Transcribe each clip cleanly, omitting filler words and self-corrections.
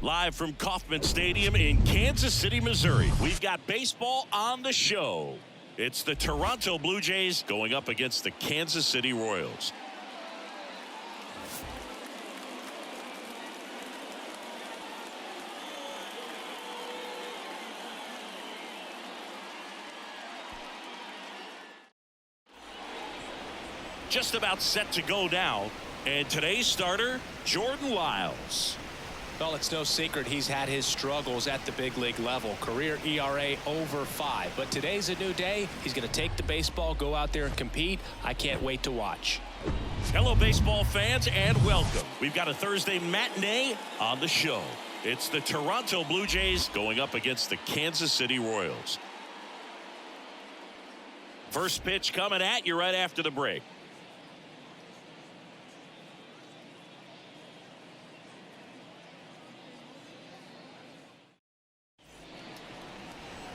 Live from Kauffman Stadium in Kansas City, Missouri, we've got baseball on the show. It's the Toronto Blue Jays going up against the Kansas City Royals. Just about set to go now, and today's starter, Jordan Lyles. Well, it's no secret he's had his struggles at the big league level. Career ERA over 5. But today's a new day. He's going to take the baseball, go out there and compete. I can't wait to watch. Hello, baseball fans, and welcome. We've got a Thursday matinee on the show. It's the Toronto Blue Jays going up against the Kansas City Royals. First pitch coming at you right after the break.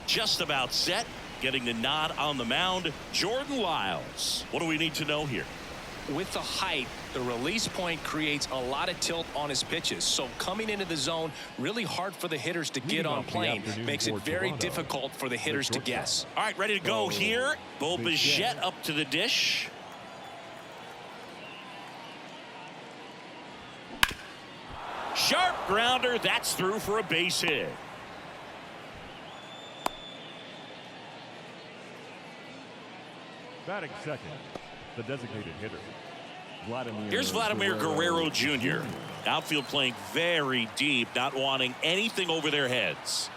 Just about set, getting the nod on the mound, Jordan Lyles. What do we need to know here? With the height, the release point creates a lot of tilt on his pitches. So coming into the zone, really hard for the hitters to get on plane. Makes it very difficult for the hitters to guess. All right, ready to go here. Bo Bichette up to the dish. Sharp grounder. That's through for a base hit. Batting second, the designated hitter. Here's Vladimir Guerrero Jr. Outfield playing very deep, not wanting anything over their heads.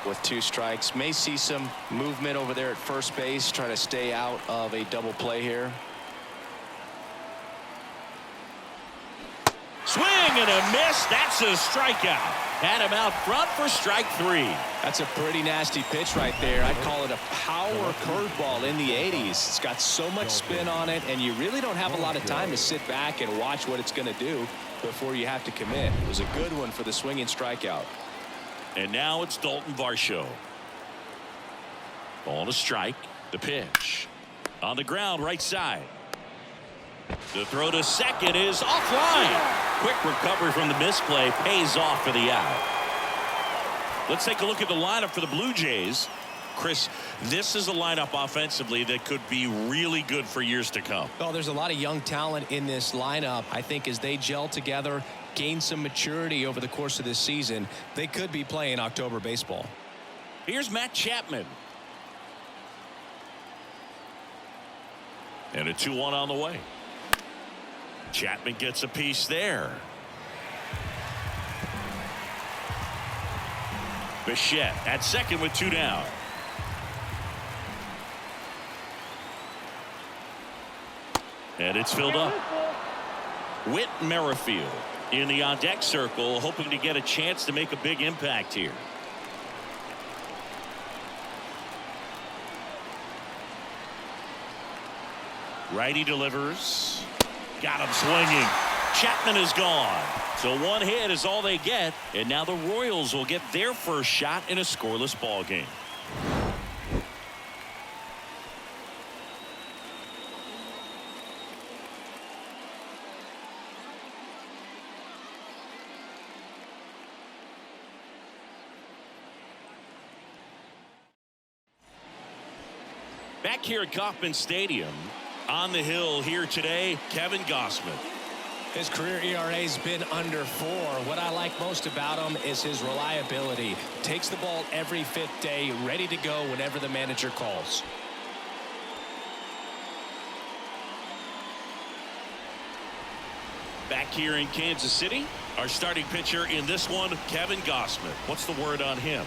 With 2 strikes, may see some movement over there at first base, trying to stay out of a double play here. Swing and a miss. That's a strikeout. Had him out front for strike 3. That's a pretty nasty pitch right there. I'd call it a power curveball in the 80s. It's got so much spin on it, and you really don't have a lot of time to sit back and watch what it's going to do before you have to commit. It was a good one for the swinging strikeout. And now it's Dalton Varsho. Ball and a strike. The pitch. On the ground, right side. The throw to second is offline. Quick recovery from the misplay pays off for the out. Let's take a look at the lineup for the Blue Jays. Chris, this is a lineup offensively that could be really good for years to come. Well, there's a lot of young talent in this lineup. I think as they gel together, gain some maturity over the course of this season, they could be playing October baseball. Here's Matt Chapman. And a 2-1 on the way. Chapman gets a piece there. Bichette at second with 2 down. And it's filled up. Whit Merrifield in the on-deck circle, hoping to get a chance to make a big impact here. Righty delivers. Got him swinging. Chapman is gone. So 1 hit is all they get, and now the Royals will get their first shot in a scoreless ball game. Back here at Kauffman Stadium, on the hill here today, Kevin Gausman. His career ERA's been under 4. What I like most about him is his reliability. Takes the ball every 5th day, ready to go whenever the manager calls. Back here in Kansas City, our starting pitcher in this one, Kevin Gausman. What's the word on him?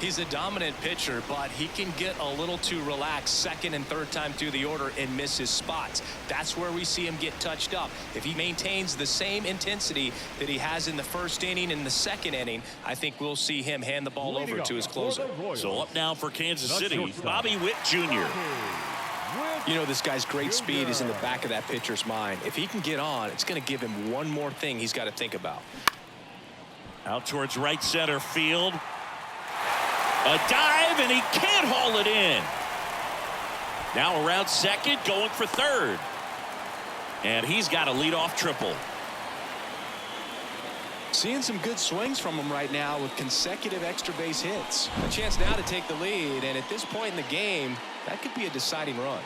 He's a dominant pitcher, but he can get a little too relaxed second and third time through the order and miss his spots. That's where we see him get touched up. If he maintains the same intensity that he has in the first inning and the second inning, I think we'll see him hand the ball over to his closer. So up now for Kansas City, Bobby Witt Jr. You know, this guy's great speed is in the back of that pitcher's mind. If he can get on, it's going to give him one more thing he's got to think about. Out towards right center field. A dive, and he can't haul it in. Now around second, going for third. And he's got a leadoff triple. Seeing some good swings from him right now with consecutive extra base hits. A chance now to take the lead, and at this point in the game, that could be a deciding run.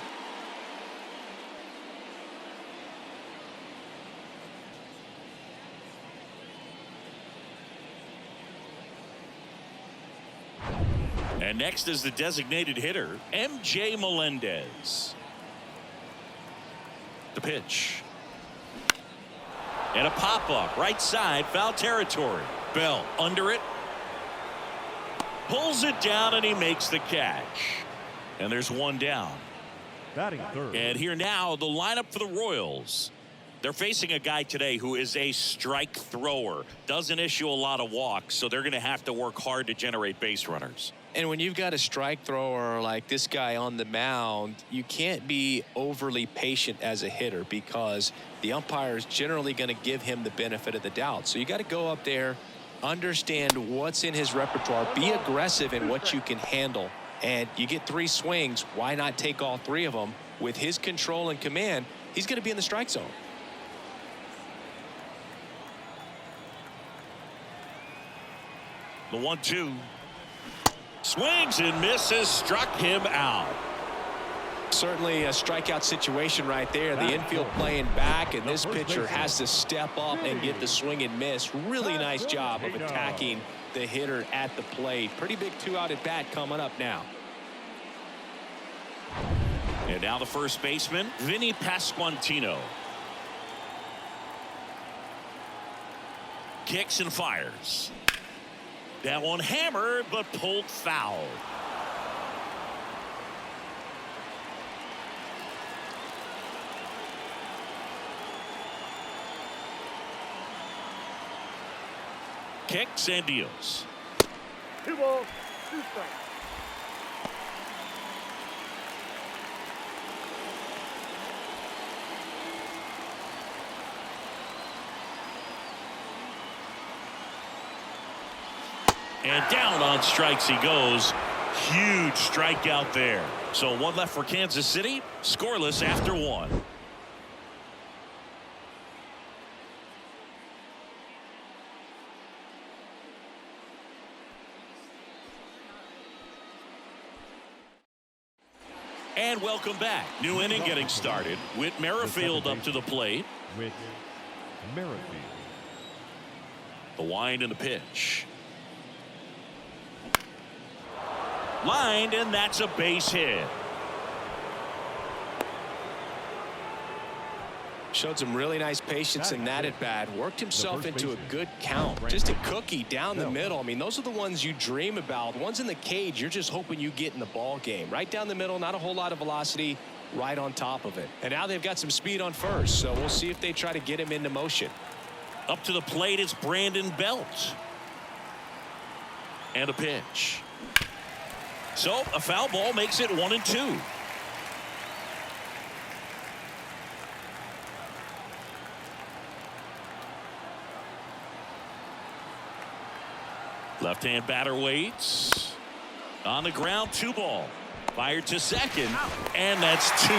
And next is the designated hitter, MJ Melendez. The pitch. And a pop-up, right side, foul territory. Bell under it. Pulls it down, and he makes the catch. And there's one down. Batting third. And here now, the lineup for the Royals. They're facing a guy today who is a strike thrower. Doesn't issue a lot of walks, so they're going to have to work hard to generate base runners. And when you've got a strike thrower like this guy on the mound, you can't be overly patient as a hitter because the umpire is generally going to give him the benefit of the doubt. So you got to go up there, understand what's in his repertoire, be aggressive in what you can handle. And you get 3 swings, why not take all 3 of them? With his control and command, he's going to be in the strike zone. The 1-2. Swings and misses, struck him out. Certainly a strikeout situation right there. The infield playing back, and this pitcher has to step up and get the swing and miss. Really nice job of attacking the hitter at the plate. Pretty big 2-out at bat coming up now. And now the first baseman, Vinny Pasquantino. Kicks and fires. That one hammered, but pulled foul. Kicks and deals. 2 balls, 2 strikes. And down on strikes he goes. Huge strikeout there. So 1 left for Kansas City. Scoreless after 1. And welcome back. New inning getting started. Whit Merrifield up to the plate. Whit Merrifield. The wind and the pitch. Lined, and that's a base hit. Showed some really nice patience in that at bat. Worked himself into a good count. Just a cookie down the middle. I mean, those are the ones you dream about. Ones in the cage, you're just hoping you get in the ball game. Right down the middle, not a whole lot of velocity, right on top of it. And now they've got some speed on first, so we'll see if they try to get him into motion. Up to the plate is Brandon Belt. And a pitch. So a foul ball makes it 1-2. Left-hand batter waits. On the ground, 2 ball. Fired to second, and that's 2.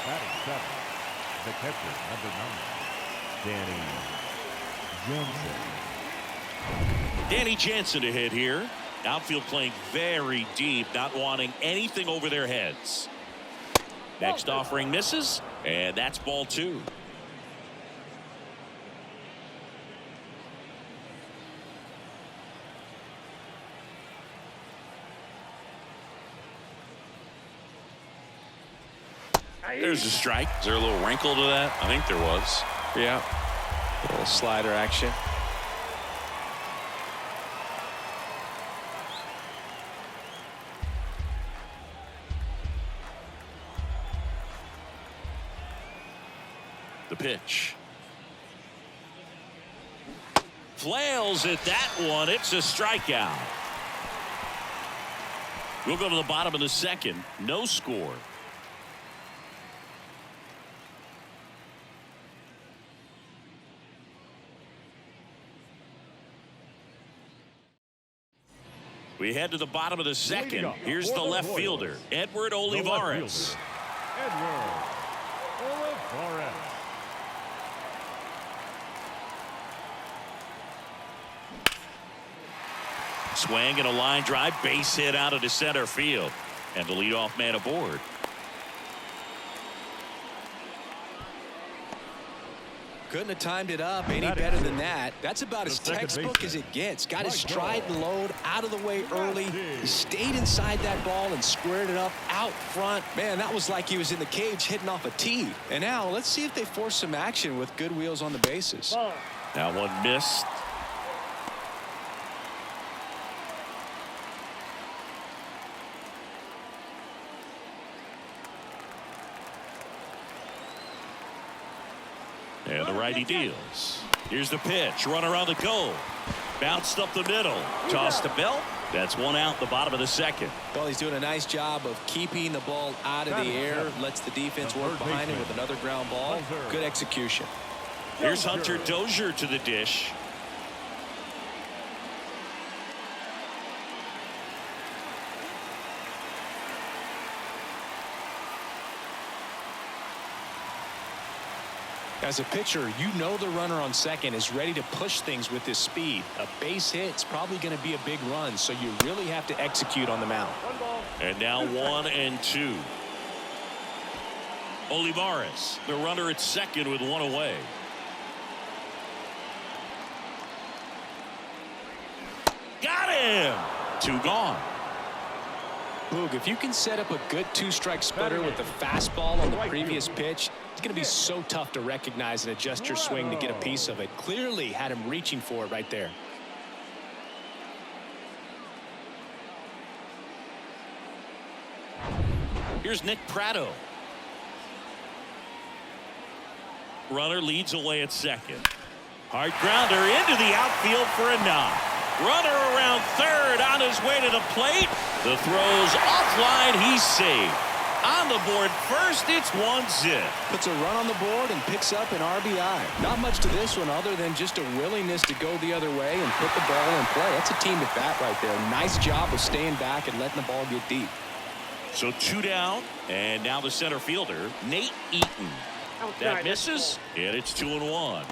Batting 7. The catcher, number 9. Danny Jansen. Danny Jansen to hit here. Outfield playing very deep, not wanting anything over their heads. Next offering misses, and that's ball 2. There's a strike. Is there a little wrinkle to that? I think there was. Yeah. A little slider action. The pitch. Flails at that one. It's a strikeout. We'll go to the bottom of the second. No score. We head to the bottom of the second. Leading Here's up the for the left Royals, fielder, Edward the left Olivares. fielder, Edward Olivares. Swing and a line drive, base hit out of the center field. And the leadoff man aboard. Couldn't have timed it up any better than that. That's about as textbook as it gets. Got his stride and load out of the way early. He stayed inside that ball and squared it up out front. Man, that was like he was in the cage hitting off a tee. And now let's see if they force some action with good wheels on the bases. That one missed. And the righty deals. Here's the pitch. Runner on the goal. Bounced up the middle. Tossed to Belt. That's one out the bottom of the second. Well, he's doing a nice job of keeping the ball out of the air. Lets the defense work behind him with another ground ball. Good execution. Here's Hunter Dozier to the dish. As a pitcher, you know the runner on second is ready to push things with his speed. A base hit's probably going to be a big run, so you really have to execute on the mound. And now 1-2. Olivares, the runner at second with one away. Got him! Two gone. Boog, if you can set up a good two-strike splitter with the fastball on the previous pitch, it's going to be so tough to recognize and adjust your swing to get a piece of it. Clearly had him reaching for it right there. Here's Nick Pratto. Runner leads away at second. Hard grounder into the outfield for a knock. Runner around third on his way to the plate. The throw's offline. He's safe. On the board first, it's 1-0. Puts a run on the board and picks up an RBI. Not much to this one other than just a willingness to go the other way and put the ball in play. That's a team at bat right there. Nice job of staying back and letting the ball get deep. So two down, and now the center fielder, Nate Eaton. That misses, and it's 2-1.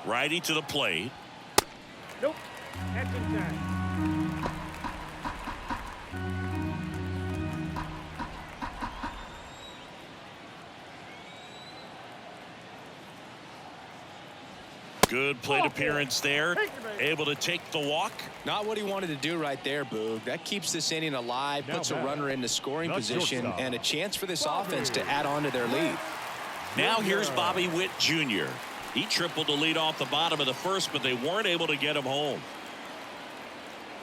Righty to the plate. Nope. That's inside. Good plate appearance there. Able to take the walk. Not what he wanted to do right there, Boog. That keeps this inning alive, puts a runner into scoring position, and a chance for this offense to add on to their lead. Now here's Bobby Witt Jr. He tripled the lead off the bottom of the first, but they weren't able to get him home.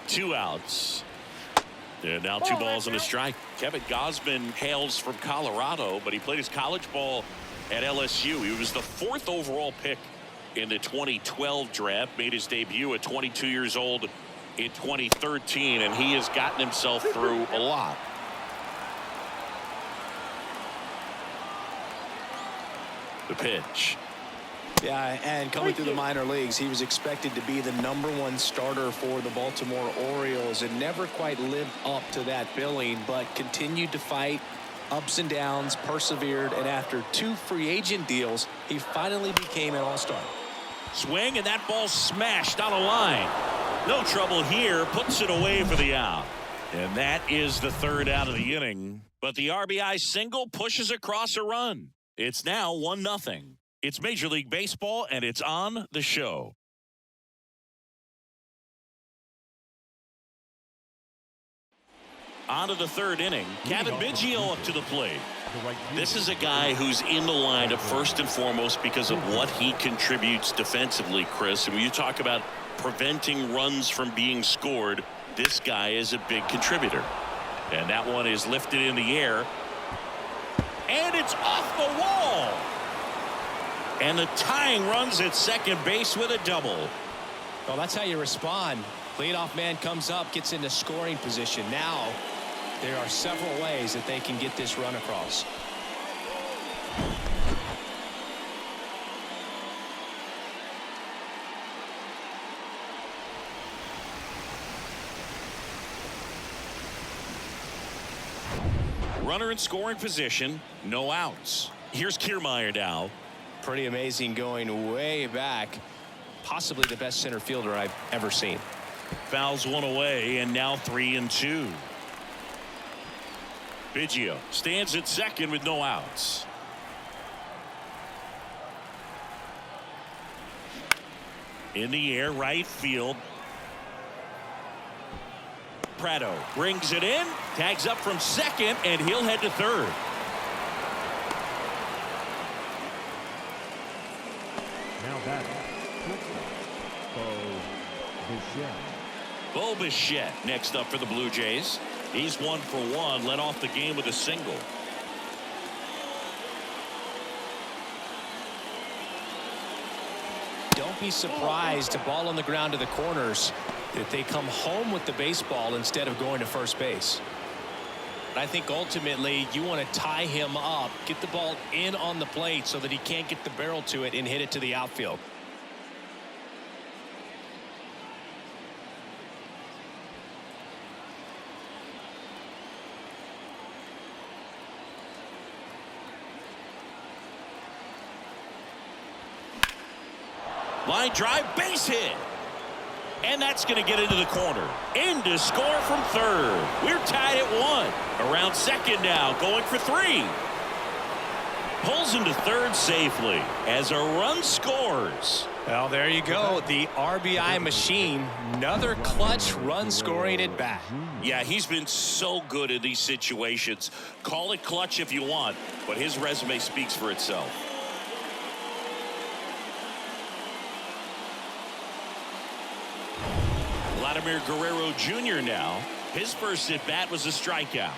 2 outs. And now 2 balls and a strike. Kevin Gausman hails from Colorado, but he played his college ball at LSU. He was the 4th overall pick in the 2012 draft. Made his debut at 22 years old in 2013, and he has gotten himself through a lot. The pitch. Yeah, and coming through the minor leagues, he was expected to be the #1 starter for the Baltimore Orioles and never quite lived up to that billing, but continued to fight ups and downs, persevered, and after 2 free agent deals, he finally became an all-star. Swing, and that ball smashed on a line. No trouble here, puts it away for the out. And that is the 3rd out of the inning. But the RBI single pushes across a run. It's now 1-0. It's Major League Baseball, and it's on the show. On to the 3rd inning. Kevin Biggio up to the plate. This is a guy who's in the lineup first and foremost because of what he contributes defensively, Chris. And when you talk about preventing runs from being scored, this guy is a big contributor. And that one is lifted in the air. And it's off the wall. And the tying runs at second base with a double. Well, that's how you respond. Leadoff man comes up, gets into scoring position. Now There are several ways that they can get this run across. Runner in scoring position, no outs. Here's Kiermaier now. Pretty amazing, going way back. Possibly the best center fielder I've ever seen. Fouls one away, and now 3-2. Biggio stands at second with no outs. In the air, right field. Prado brings it in, tags up from second, and he'll head to third. Now batting. Bo Bichette next up for the Blue Jays. He's 1 for 1, led off the game with a single. Don't be surprised, a ball on the ground to the corners, that they come home with the baseball instead of going to first base. I think ultimately you want to tie him up, get the ball in on the plate so that he can't get the barrel to it and hit it to the outfield. Line drive, base hit. And that's going to get into the corner. In to score from third. We're tied at 1. Around second now, going for 3. Pulls into third safely as a run scores. Well, there you go. The RBI machine. Another clutch run scoring at bat. Yeah, he's been so good in these situations. Call it clutch if you want, but his resume speaks for itself. Vladimir Guerrero Jr. now. His first at bat was a strikeout.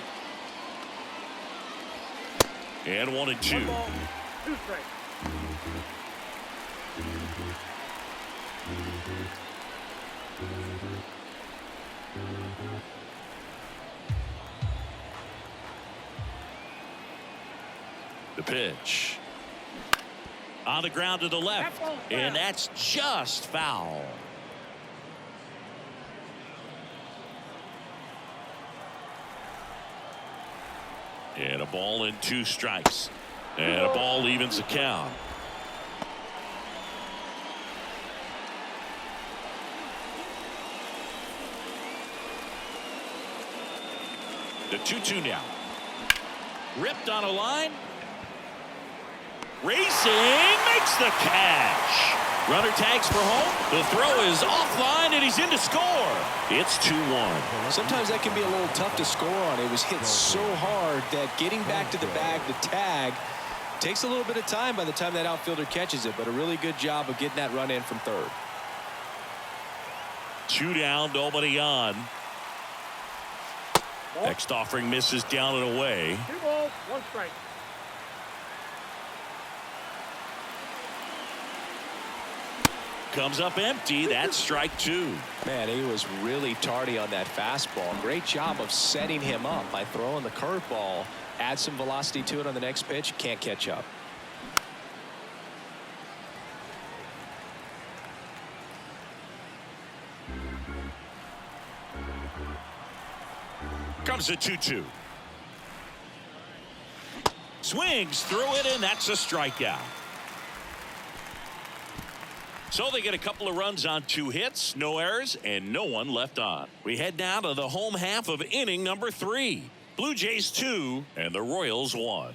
And 1-2. 1 ball, 2 strikes. The pitch. On the ground to the left. And that's just foul. And a ball and 2 strikes. And a ball evens the count. The 2-2 now. Ripped on a line. Racing makes the catch. Runner tags for home. The throw is offline and he's in to score. It's 2-1. Sometimes that can be a little tough to score on. It was hit so hard that getting back to the bag to tag takes a little bit of time by the time that outfielder catches it, but a really good job of getting that run in from third. 2 down, nobody on. Next offering misses down and away. 2 balls, 1 strike. Comes up empty. That's strike 2. Man, he was really tardy on that fastball. Great job of setting him up by throwing the curveball. Add some velocity to it on the next pitch. Can't catch up. Comes a 2-2. Swings through it, and that's a strikeout. So they get a couple of runs on 2 hits, no errors, and no one left on. We head now to the home half of inning number 3. Blue Jays 2 and the Royals 1.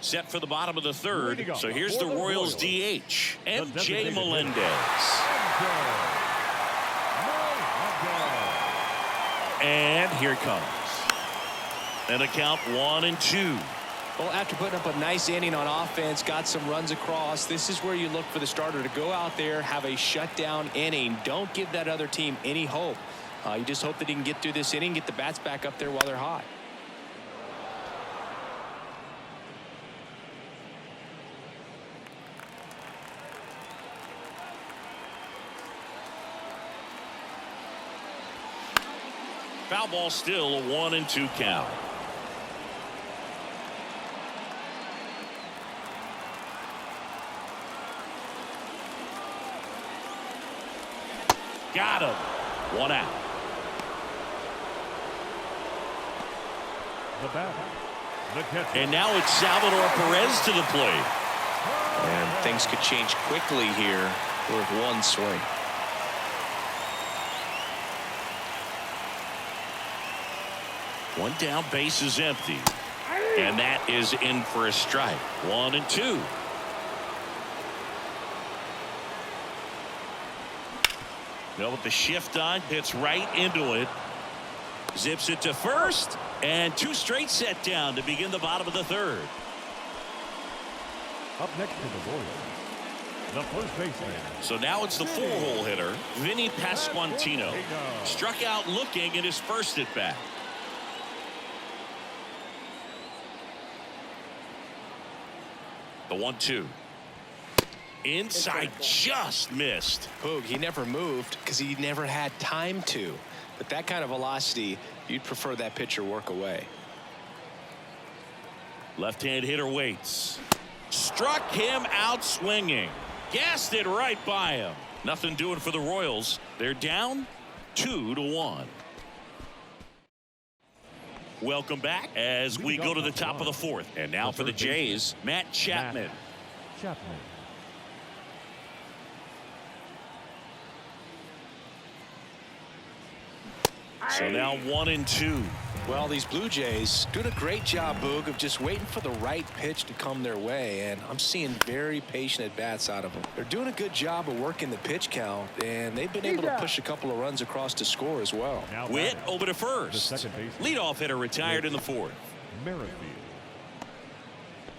Set for the bottom of the 3rd. So here's the Royals DH, MJ Melendez. And here it comes. And a count 1-2. Well, after putting up a nice inning on offense, got some runs across, this is where you look for the starter to go out there, have a shutdown inning. Don't give that other team any hope. You just hope that he can get through this inning, get the bats back up there while they're hot. Foul ball, still a 1-2 count. Got him. 1 out. The batter, the catcher. And now it's Salvador Perez to the plate. And things could change quickly here with one swing. One down, base is empty. And that is in for a strike. 1-2. Well, with the shift on, hits right into it. Zips it to first. And 2 straight set down to begin the bottom of the 3rd. Up next to the Royals, the first baseman. So now it's the 4-hole hitter, Vinny Pasquantino. Struck out looking in his first at bat. The 1-2. Inside, just missed. Boog, he never moved because he never had time to. But that kind of velocity, you'd prefer that pitcher work away. Left-hand hitter waits. Struck him out swinging. Gassed it right by him. Nothing doing for the Royals. They're down 2-1. Welcome back as we go to the top of the 4th. And now for the Jays, Matt Chapman. Chapman. So now 1-2. Well, these Blue Jays doing a great job, Boog, of just waiting for the right pitch to come their way, and I'm seeing very patient at-bats out of them. They're doing a good job of working the pitch count, and they've been able to push a couple of runs across to score as well. Witt over to first. Leadoff hitter retired in the 4th. Merrifield.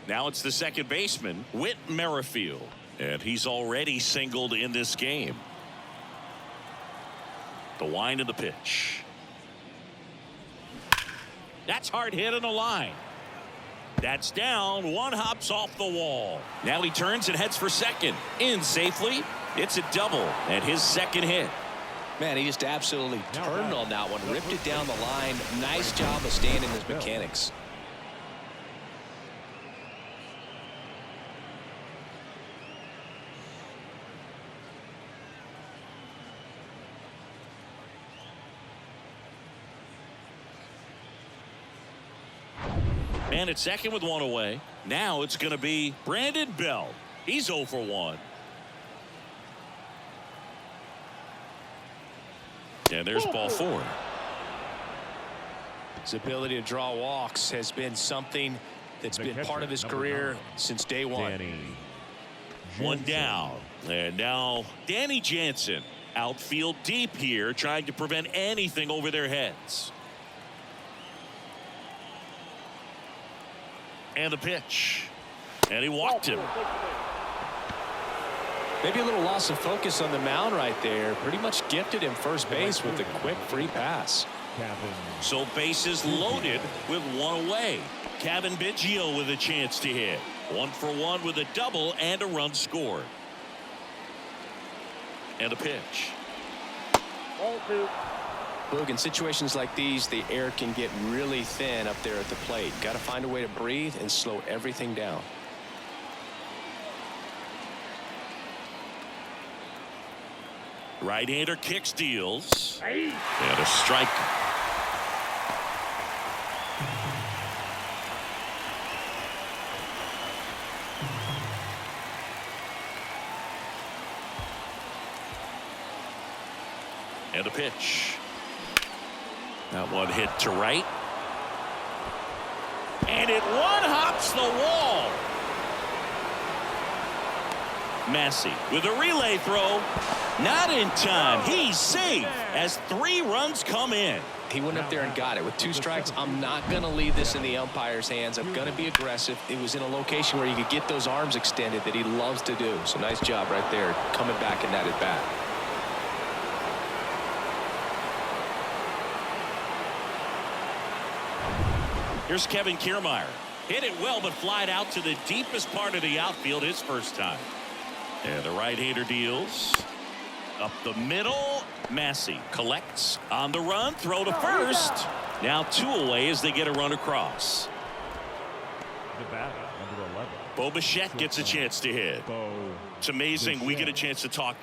Now it's the second baseman, Whit Merrifield, and he's already singled in this game. The wind of the pitch. That's hard hit on the line. That's down. One hops off the wall. Now he turns and heads for second. In safely. It's a double and his second hit. Man, he just absolutely turned on that one. Ripped it down the line. Nice job of staying in his mechanics. And at second with 1 away. Now it's going to be Brandon Belt. He's 0 for 1. And there's ball 4. His ability to draw walks has been something that's been part of his career since day one. One down. And now Danny Jansen. Outfield deep here, trying to prevent anything over their heads. And the pitch. And he walked him. Maybe a little loss of focus on the mound right there. Pretty much gifted him first base with a quick free pass. So bases loaded with 1 away. Kevin Biggio with a chance to hit. 1 for 1 with a double and a run scored. And a pitch. Ball 2. Boog, in situations like these, the air can get really thin up there at the plate. Got to find a way to breathe and slow everything down. Right-hander kicks, deals. And a strike. And a pitch. That one hit to right. And it one-hops the wall. Massey with a relay throw. Not in time. He's safe as 3 runs come in. He went up there and got it. With 2 strikes, I'm not going to leave this in the umpire's hands. I'm going to be aggressive. It was in a location where you could get those arms extended that he loves to do. So nice job right there coming back in that at bat. Here's Kevin Kiermaier. Hit it well, but flied out to the deepest part of the outfield his first time. And the right-hander deals. Up the middle, Massey collects on the run, throw to first. Now 2 away as they get a run across. The batter, number 11. Bo Bichette gets a chance to hit. It's amazing. We get a chance to talk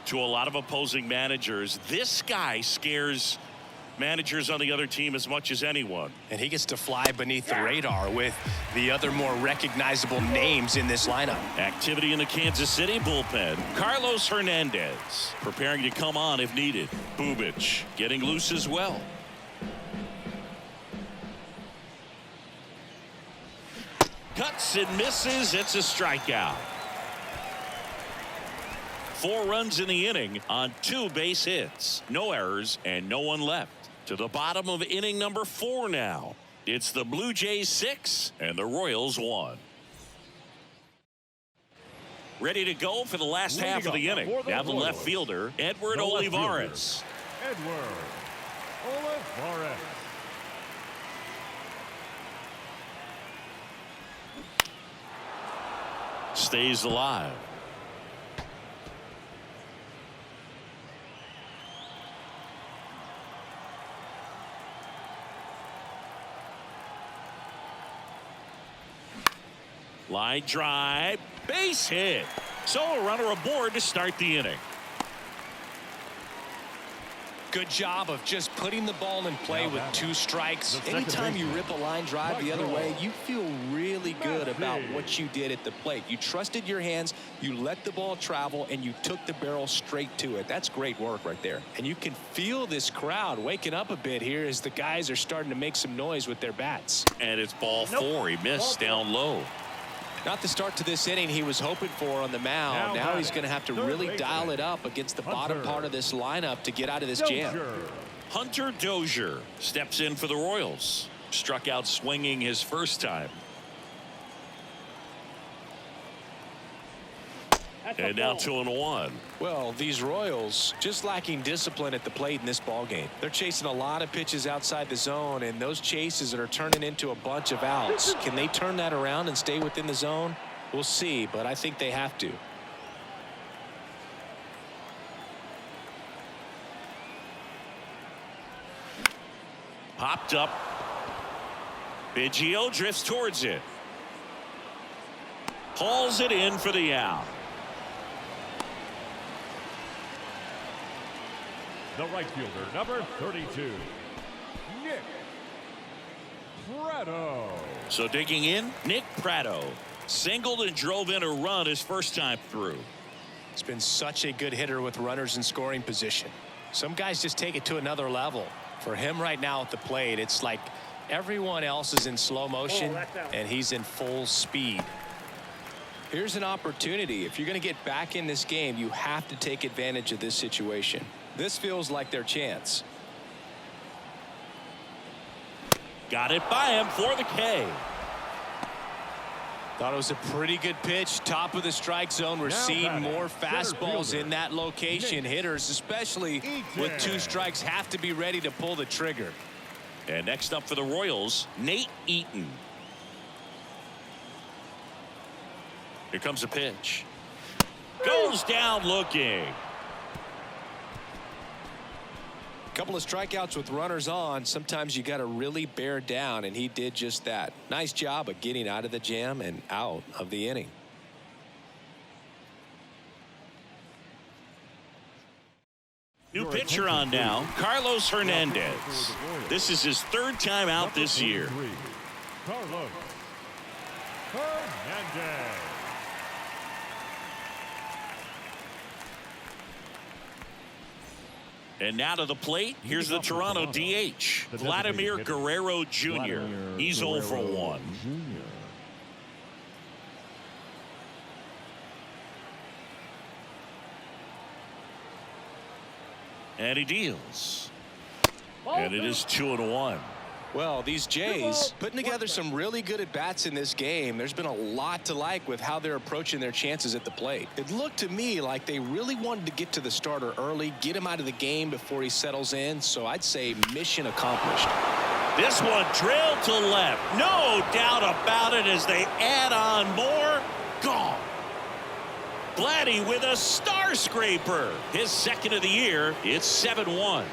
to a lot of opposing managers. This guy scares managers on the other team as much as anyone. And he gets to fly beneath the radar with the other more recognizable names in this lineup. Activity in the Kansas City bullpen. Carlos Hernandez preparing to come on if needed. Bubic getting loose as well. Cuts and misses. It's a strikeout. 4 runs in the inning on 2 base hits. No errors and no one left. To the bottom of inning number 4 now. It's the Blue Jays 6 and the Royals 1. Ready to go for the last half of the inning. Now the left fielder, Edward Olivares. Edward Olivares. Stays alive. Line drive, base hit. So a runner aboard to start the inning. Good job of just putting the ball in play with 2 strikes. Anytime you rip a line drive the other way, you feel really good about what you did at the plate. You trusted your hands, you let the ball travel, and you took the barrel straight to it. That's great work right there. And you can feel this crowd waking up a bit here as the guys are starting to make some noise with their bats. And it's ball 4. He missed down low. Not the start to this inning he was hoping for on the mound. Now he's going to have to really dial it up against the bottom part of this lineup to get out of this jam. Hunter Dozier steps in for the Royals. Struck out swinging his first time. And now 2-1. Well, these Royals just lacking discipline at the plate in this ball game. They're chasing a lot of pitches outside the zone, and those chases are turning into a bunch of outs. Can they turn that around and stay within the zone? We'll see, but I think they have to. Popped up. Biggio drifts towards it. Hauls it in for the out. The right fielder, number 32, Nick Prado. So digging in, Nick Prado singled and drove in a run his first time through. He's been such a good hitter with runners in scoring position. Some guys just take it to another level. For him right now at the plate, it's like everyone else is in slow motion and he's in full speed. Here's an opportunity. If you're going to get back in this game, you have to take advantage of this situation. This feels like their chance. Got it by him for the K. Thought it was a pretty good pitch. Top of the strike zone. We're seeing more fastballs in that location. Hitters, especially with 2 strikes, have to be ready to pull the trigger. And next up for the Royals, Nate Eaton. Here comes a pitch. Goes down looking. Couple of strikeouts with runners on. Sometimes you got to really bear down, and he did just that. Nice job of getting out of the jam and out of the inning. New pitcher on now, Carlos Hernandez. This is his 3rd time out this year. Carlos Hernandez. And now to the plate, here's the Toronto DH, Vladimir Guerrero Jr. He's 0 for 1. And he deals. And it is 2-1. Well, these Jays putting together some really good at-bats in this game. There's been a lot to like with how they're approaching their chances at the plate. It looked to me like they really wanted to get to the starter early, get him out of the game before he settles in. So I'd say mission accomplished. This one drilled to left. No doubt about it as they add on more. Gone. Vladdy with a star scraper. His second of the year. It's 7-1.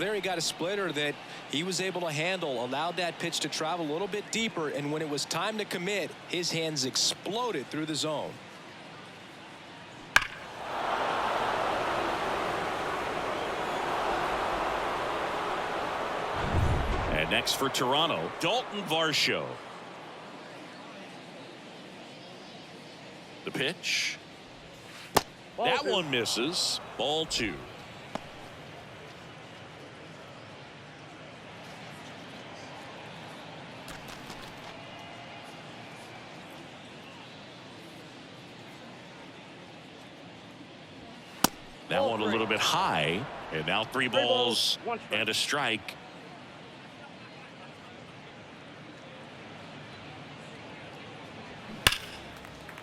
There he got a splitter that he was able to handle, allowed that pitch to travel a little bit deeper, and when it was time to commit, his hands exploded through the zone. And next for Toronto, Dalton Varsho. The pitch. That one misses. Ball 2. That one a little bit high, and now 3 balls and a strike.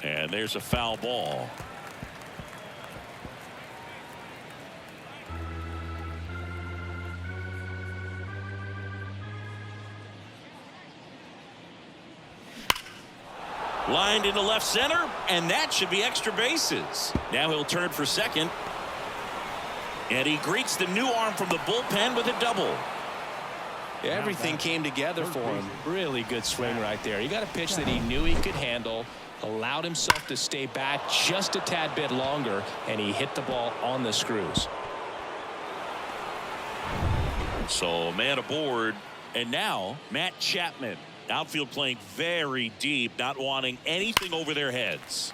And there's a foul ball. Lined into left center, and that should be extra bases. Now he'll turn for second. And he greets the new arm from the bullpen with a double. Everything came together for him. Really good swing right there. He got a pitch that he knew he could handle, allowed himself to stay back just a tad bit longer, and he hit the ball on the screws. So man aboard, and now Matt Chapman. Outfield playing very deep, not wanting anything over their heads.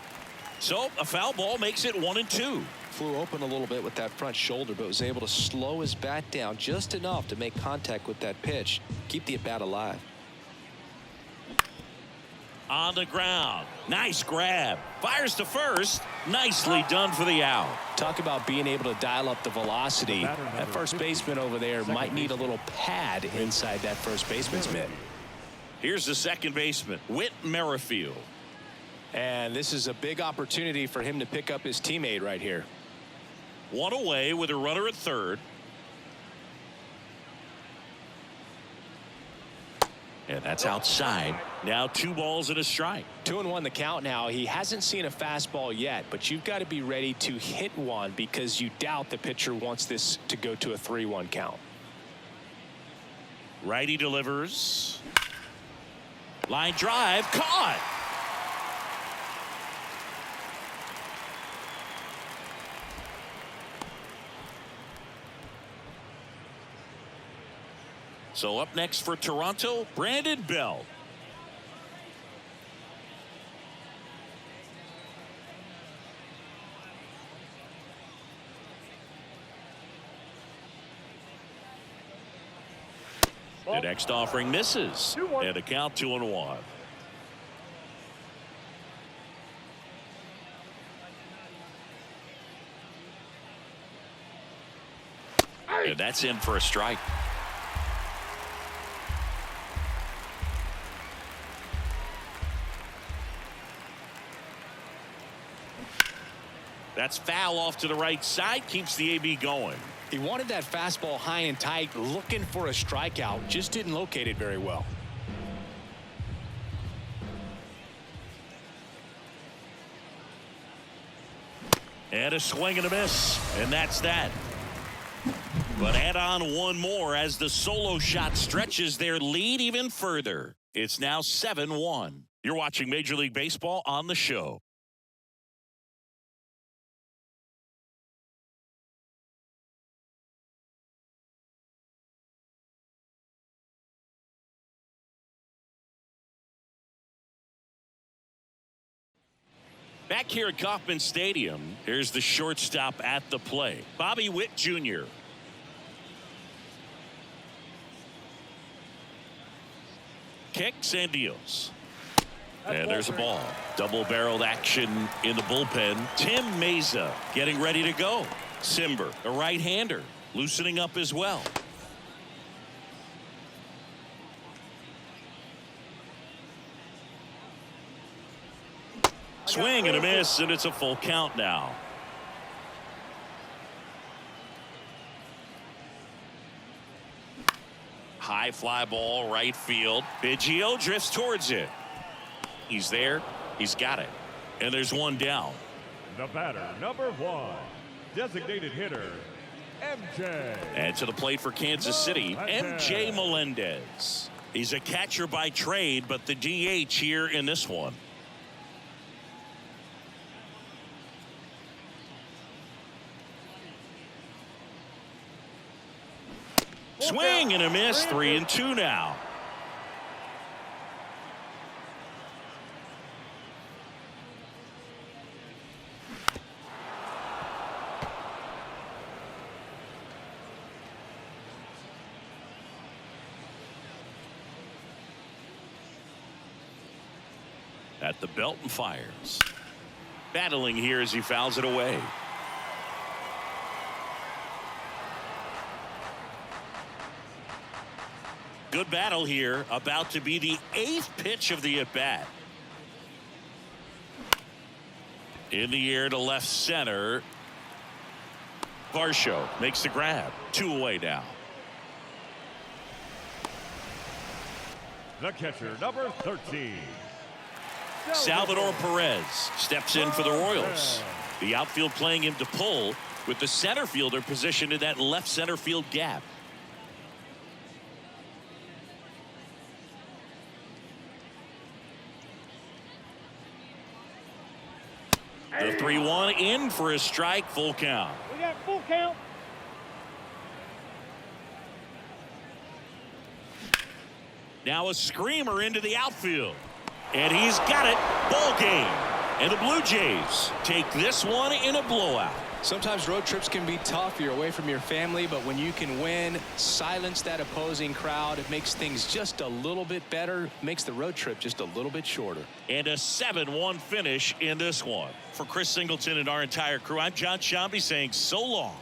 So a foul ball makes it 1-2. Flew open a little bit with that front shoulder, but was able to slow his bat down just enough to make contact with that pitch, keep the at-bat alive. On the ground, nice grab, fires to first, nicely done for the out. Talk about being able to dial up the velocity. That first baseman over there might need a little pad inside that first baseman's mitt. Here's the second baseman, Whit Merrifield. And this is a big opportunity for him to pick up his teammate right here. One away with a runner at third. And that's outside. Now 2 balls and a strike. 2-1 the count now. He hasn't seen a fastball yet, but you've got to be ready to hit one because you doubt the pitcher wants this to go to a 3-1 count. Righty delivers. Line drive caught. So up next for Toronto, Brandon Belt. The next offering misses, and a count 2-1. And that's in for a strike. That's foul off to the right side, keeps the AB going. He wanted that fastball high and tight, looking for a strikeout, just didn't locate it very well. And a swing and a miss, and that's that. But add on one more as the solo shot stretches their lead even further. It's now 7-1. You're watching Major League Baseball on the show. Back here at Kauffman Stadium, here's the shortstop at the plate, Bobby Witt Jr. Kicks and deals. And there's a ball. Double-barreled action in the bullpen. Tim Meza getting ready to go. Simber, a right-hander, loosening up as well. Swing and a miss, and it's a full count now. High fly ball, right field. Biggio drifts towards it. He's there. He's got it. And there's one down. The batter, number 1, designated hitter, MJ. And to the plate for Kansas City, MJ Melendez. He's a catcher by trade, but the DH here in this one. Swing and a miss. 3-2 now. At the belt and fires. Battling here as he fouls it away. Good battle here. About to be the 8th pitch of the at-bat. In the air to left center. Varsho makes the grab. 2 away now. The catcher, number 13. Salvador Perez steps in for the Royals. The outfield playing him to pull, with the center fielder positioned in that left center field gap. The 3-1 in for a strike. Full count. We got full count. Now a screamer into the outfield. And he's got it. Ball game. And the Blue Jays take this one in a blowout. Sometimes road trips can be tough. You're away from your family, but when you can win, silence that opposing crowd, it makes things just a little bit better, makes the road trip just a little bit shorter. And a 7-1 finish in this one. For Chris Singleton and our entire crew, I'm John Shambi saying so long.